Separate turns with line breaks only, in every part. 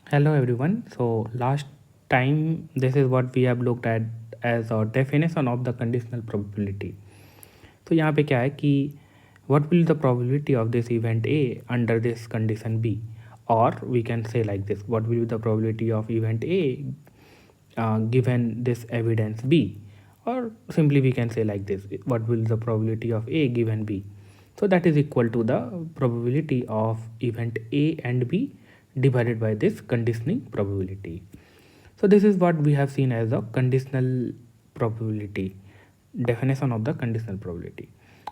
Hello everyone. So last time this is what we have looked at as a definition of the conditional probability. तो यहाँ पे क्या है कि what will the probability of this event A under this condition B, or we can say like this, what will be the probability of event A given this evidence B, or simply we can say like this, what will the probability of A given B. So that is equal to the probability of event A and B divided by this conditioning probability. So this is what we have seen as a conditional probability, definition of the conditional probability.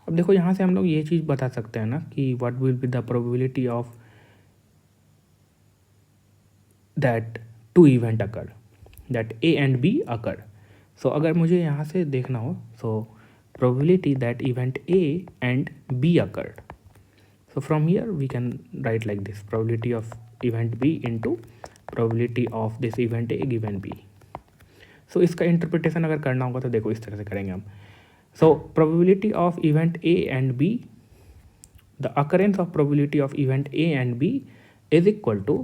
अब देखो यहाँ से हम लोग ये चीज़ बता सकते हैं ना कि what will be the probability of that two event occur, that A and B occur. So अगर मुझे यहाँ से देखना हो, so probability that event A and B occurred. So from here we can write like this, probability of event B into probability of this event A given B. So इसका interpretation अगर करना होगा तो देखो इस तरह से करेंगे हम. So probability of event A and B, the occurrence of probability of event A and B is equal to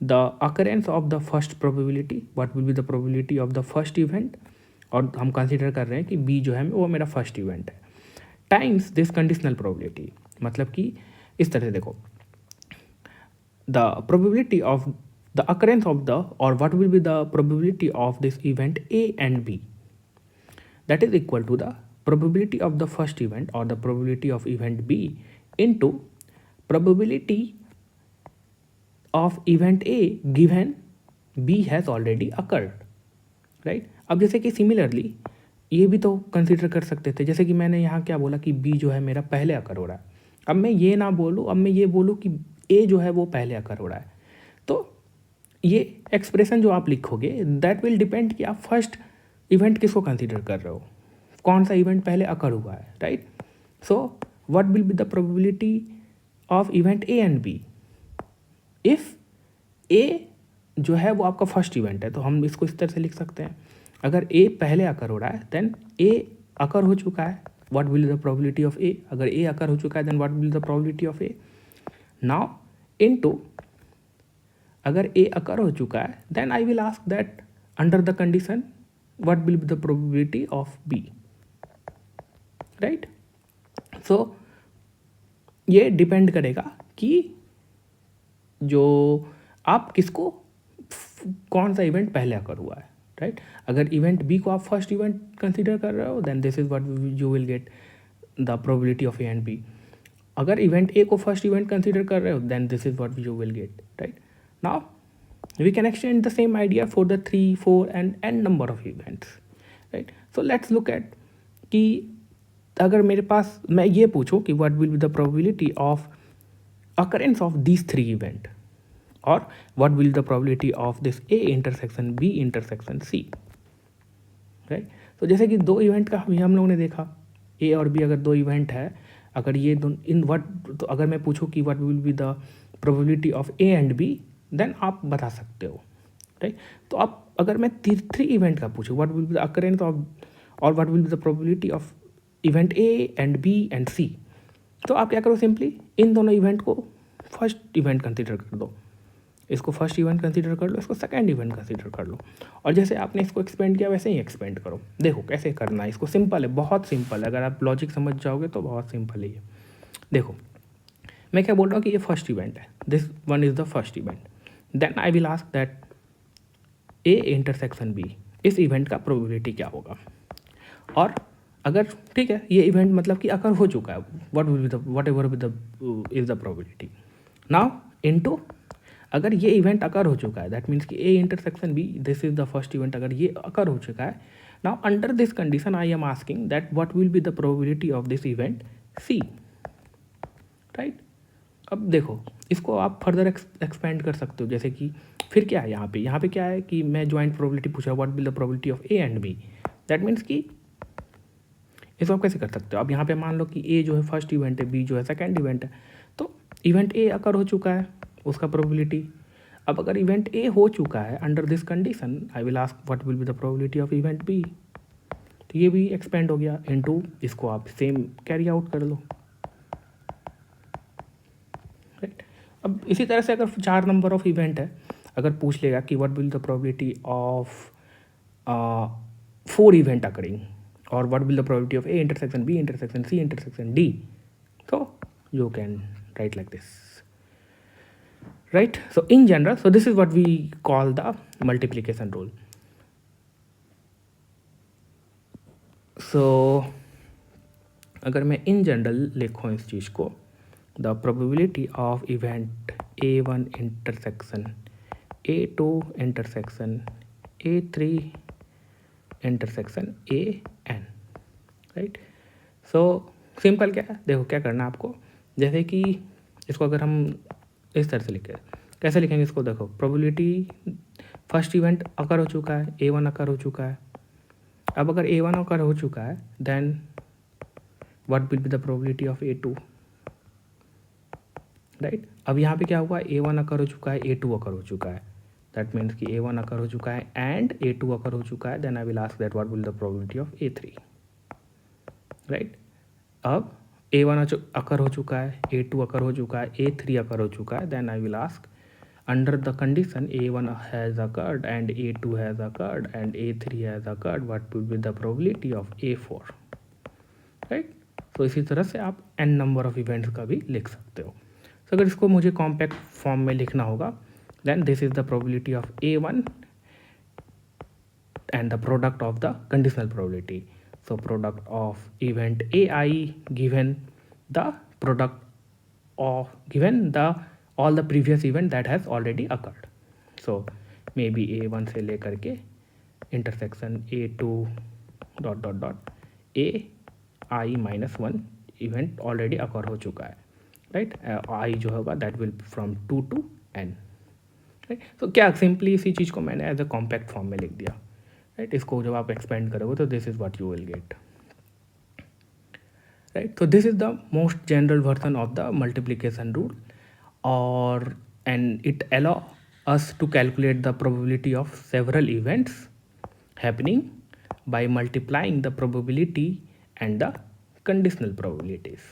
the occurrence of the first probability, what will be the probability of the first event, और हम consider कर रहे हैं कि B जो है वो मेरा फर्स्ट इवेंट है, टाइम्स दिस कंडीशनल प्रोबेबिलिटी. मतलब कि इस तरह से देखो, the probability of the occurrence of the, or what will be the probability of this event A and B, that is equal to the probability of the first event or the probability of event B into probability of event A given B has already occurred, right? अब जैसे कि similarly ये भी तो consider कर सकते थे, जैसे कि मैंने यहाँ क्या बोला कि B जो है मेरा पहले अकर हो रहा है. अब मैं ये ना बोलूँ, अब मैं ये बोलूँ कि A जो है वो पहले अकर हो रहा है, तो ये एक्सप्रेशन जो आप लिखोगे दैट विल डिपेंड कि आप फर्स्ट इवेंट किसको कंसिडर कर रहे हो, कौन सा इवेंट पहले अकर हुआ है, right? So what will be the probability of event A and B. If A जो है वो आपका फर्स्ट इवेंट है तो हम इसको इस तरह से लिख सकते हैं, अगर ए पहले अकर हो रहा है देन ए अकर हो चुका है, what will the probability of A. अगर ए अकर हो चुका है then what will the probability of A. Now into अगर ए अकर हो चुका है then I will ask that under the condition what will be the probability of B, right? So ये depend करेगा कि जो आप किसको, कौन सा इवेंट पहले अकर हुआ है, राइट? अगर इवेंट बी को आप फर्स्ट इवेंट कंसिडर कर रहे हो then this is what you will get the probability of A and B. अगर इवेंट ए को फर्स्ट इवेंट कंसिडर कर रहे हो then this is what you will get, right? Now we can extend the same idea for the 3, 4 and n number of events, right? So let's look at कि अगर मेरे पास मैं ये पूछूं कि what will be the probability of occurrence of these 3 event, or what will the probability of this A intersection B intersection C, right? तो जैसे कि दो इवेंट का हम लोगों ने देखा, A और B अगर दो इवेंट है, अगर ये इन व्हाट, तो अगर मैं पूछूं कि what will be the probability of A and B then आप बता सकते हो, राइट? तो आप अगर मैं 3 इवेंट का पूछूँ what will be the occurrence of, और what will be the probability of event A and B and C, तो आप क्या करो, सिंपली इन दोनों इवेंट को फर्स्ट इवेंट कंसिडर कर दो, इसको फर्स्ट इवेंट कंसिडर कर लो, इसको सेकंड इवेंट कंसिडर कर लो, और जैसे आपने इसको एक्सपेंड किया वैसे ही एक्सपेंड करो. देखो कैसे करना है इसको, सिंपल है, बहुत सिंपल है, अगर आप लॉजिक समझ जाओगे तो बहुत सिंपल है ये. देखो मैं क्या बोल रहा हूँ कि ये फर्स्ट इवेंट है, this one is the first event, then I will ask that A intersection B, इस इवेंट का प्रोबेबिलिटी क्या होगा. और अगर ठीक है ये इवेंट मतलब कि अकर हो चुका है, what will be the, what ever be the is the probability. Now into अगर ये इवेंट अकर हो चुका है दैट मीन्स कि A intersection B, this is the first event, अगर ये अकर हो चुका है, now under this condition I am asking that what will be the probability of this event C, right? अब देखो इसको आप फर्दर एक्सपेंड कर सकते हो, जैसे कि फिर क्या है यहाँ पे क्या है कि मैं ज्वाइंट प्रोबेबिलिटी पूछ रहा हूँ, what will the probability of A and B, that means कि इसको आप कैसे कर सकते हो. अब यहाँ पे मान लो कि ए जो है फर्स्ट इवेंट है, बी जो है सेकंड इवेंट है, तो इवेंट ए अकर हो चुका है, उसका प्रोबेबिलिटी. अब अगर इवेंट ए हो चुका है under this condition I will ask what will be the probability of event B, तो ये भी एक्सपेंड हो गया इनटू, इसको आप सेम कैरी आउट कर लो, राइट? अब इसी तरह से अगर 4 नंबर ऑफ इवेंट है, अगर पूछ लेगा कि what will the probability of 4 event occurring और what will the probability of A intersection B intersection C intersection D, so you can write like this, right? So in general, so this is what we call the multiplication rule. So अगर मैं in general लिखूँ इस चीज़ को, the probability of event A1 intersection A2 intersection A3 intersection AN, right? So simple क्या है, देखो क्या करना है आपको, जैसे कि इसको अगर हम इस तरह से लिखें, कैसे लिखेंगे इसको, देखो प्रोबेबिलिटी फर्स्ट इवेंट अकर हो चुका है, A1 अकर हो चुका है. अब अगर A1 अकर हो चुका है then what will be the probability of A2, right? अब यहाँ पे क्या हुआ, A1 अकर हो चुका है, A2 अकर हो चुका है, दैट मीन्स कि A1 अकर हो चुका है एंड A2 अकर हो चुका है, then I will ask that what will the probability of A3, right? अब A1 अकर हो चुका है, A2 अकर हो चुका है, A3 अकर हो चुका है, then I will ask under the condition A1 has occurred and A2 has occurred and A3 has occurred, what will be the probability of A4, right? So इसी तरह से आप n नंबर ऑफ इवेंट्स का भी लिख सकते हो. So अगर इसको मुझे कॉम्पैक्ट फॉर्म में लिखना होगा, then this is the probability of A1 and the product of the conditional probability. So product of event AI given the product of given the all the previous event that has already occurred. So maybe A1 से लेकर के intersection A2 dot dot dot AI minus 1 event already occur हो चुका है, right? I जो होगा that will from 2 to n, right? So क्या simply इसी चीज़ को मैंने एज अ कॉम्पैक्ट फॉर्म में लिख दिया, right? इसको जब आप एक्सपेंड करोगे तो this is what you will gate, right? So this is the most general version of the multiplication rule, or and it allow us to calculate the probability of several events happening by multiplying the probability and the conditional probabilities.